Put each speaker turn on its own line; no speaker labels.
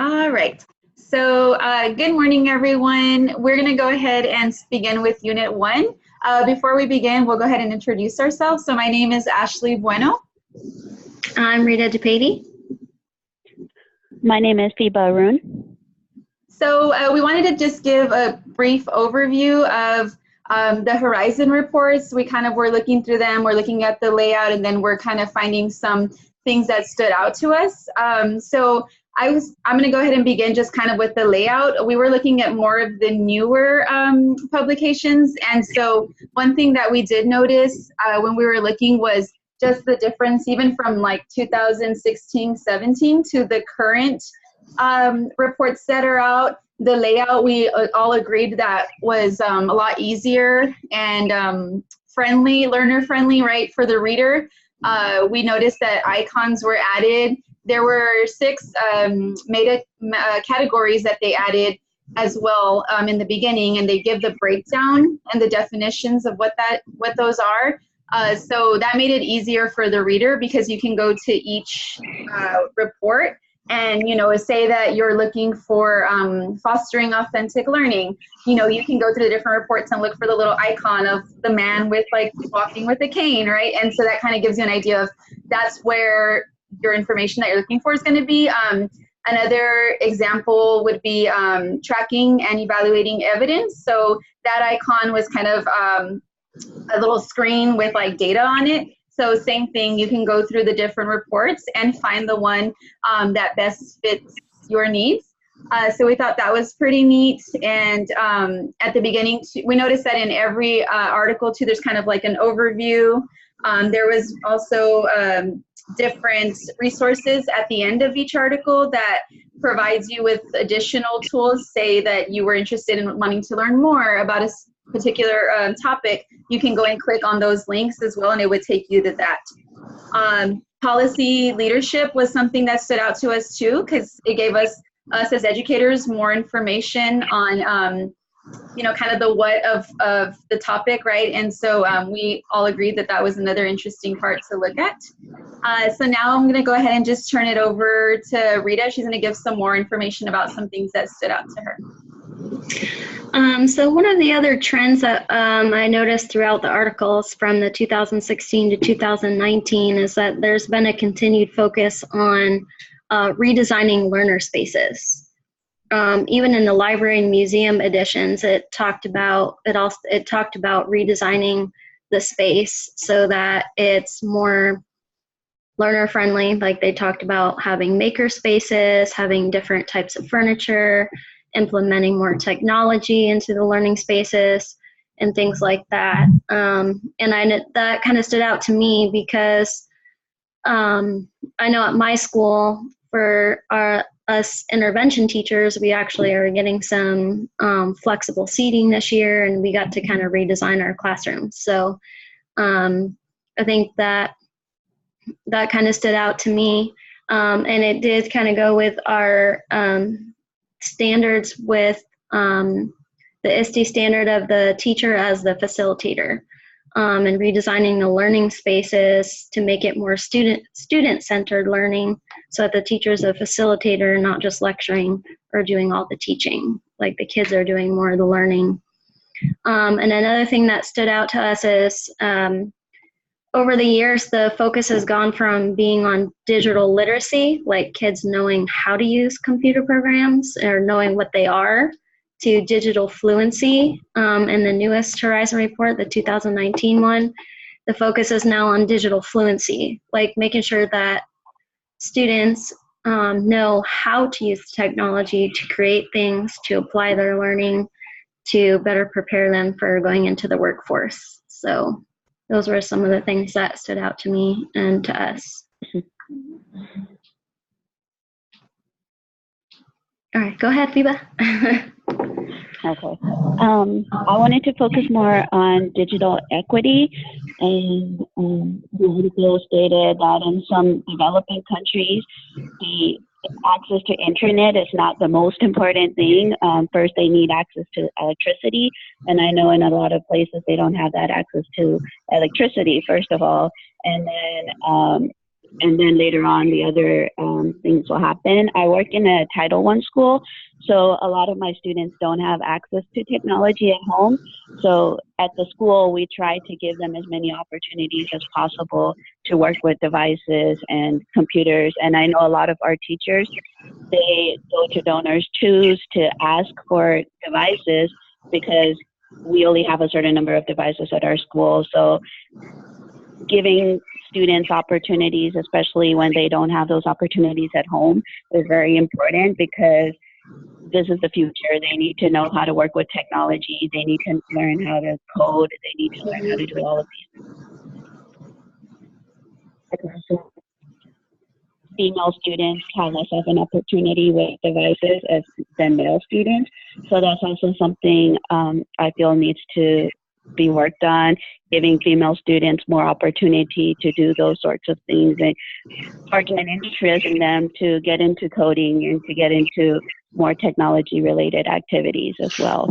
All right. So good morning, everyone. We're going to go ahead and begin with Unit 1. Before we begin, we'll go ahead and introduce ourselves. So my name is Ashley Bueno.
I'm Rita DePady.
My name is Fiba Arun.
So we wanted to just give a brief overview of the Horizon reports. We kind of were looking through them, we're looking at the layout, and then we're kind of finding some things that stood out to us. So I'm going to go ahead and begin just kind of with the layout. We were looking at more of the newer publications, and so one thing that we did notice when we were looking was just the difference even from like 2016-17 to the current reports that are out. The layout, we all agreed that was a lot easier and friendly, learner friendly, right, for the reader. We noticed that icons were added. There were 6 categories that they added as well in the beginning, and they give the breakdown and the definitions of what those are. So that made it easier for the reader because you can go to each report and, say that you're looking for fostering authentic learning. You can go to the different reports and look for the little icon of the man with like walking with a cane, right? And so that kind of gives you an idea of that's where your information that you're looking for is going to be. Another example would be tracking and evaluating evidence. So that icon was kind of a little screen with like data on it. So same thing, you can go through the different reports and find the one that best fits your needs. So we thought that was pretty neat. And at the beginning, we noticed that in every article too, there's kind of like an overview. There was also different resources at the end of each article that provides you with additional tools. Say that you were interested in wanting to learn more about a particular topic, you can go and click on those links as well, and it would take you to that. Policy leadership was something that stood out to us too, because it gave us as educators more information on kind of the what of the topic, right? And so we all agreed that that was another interesting part to look at. So now I'm going to go ahead and just turn it over to Rita. She's going to give some more information about some things that stood out to her.
So one of the other trends that I noticed throughout the articles from the 2016 to 2019 is that there's been a continued focus on redesigning learner spaces. Even in the library and museum editions, it talked about redesigning the space so that it's more learner friendly. Like they talked about having maker spaces, having different types of furniture, implementing more technology into the learning spaces and things like that. That kind of stood out to me because I know at my school for us intervention teachers, we actually are getting some flexible seating this year, and we got to kind of redesign our classrooms. So I think that kind of stood out to me, and it did kind of go with our standards with the INST standard of the teacher as the facilitator, and redesigning the learning spaces to make it more student-centered learning so that the teacher is a facilitator, not just lecturing or doing all the teaching. Like the kids are doing more of the learning. And another thing that stood out to us is over the years, the focus has gone from being on digital literacy, like kids knowing how to use computer programs or knowing what they are, to digital fluency. In the newest Horizon report, the 2019 one, the focus is now on digital fluency, like making sure that students know how to use technology to create things, to apply their learning, to better prepare them for going into the workforce. So those were some of the things that stood out to me and to us. All right, go ahead, Fiba.
Okay. I wanted to focus more on digital equity, and the article stated that in some developing countries, the access to internet is not the most important thing. First, they need access to electricity, and I know in a lot of places they don't have that access to electricity, first of all, and then later on the other things will happen. I work in a Title I school, so a lot of my students don't have access to technology at home. So at the school, we try to give them as many opportunities as possible to work with devices and computers. And I know a lot of our teachers, they go to Donors Choose to ask for devices because we only have a certain number of devices at our school. So giving students opportunities, especially when they don't have those opportunities at home, is very important because this is the future. They need to know how to work with technology. They need to learn how to code. They need to learn how to do all of these. Female students have less of an opportunity with devices than male students. So that's also something I feel needs to be worked on, giving female students more opportunity to do those sorts of things and sparking an interest in them to get into coding and to get into more technology related activities as well.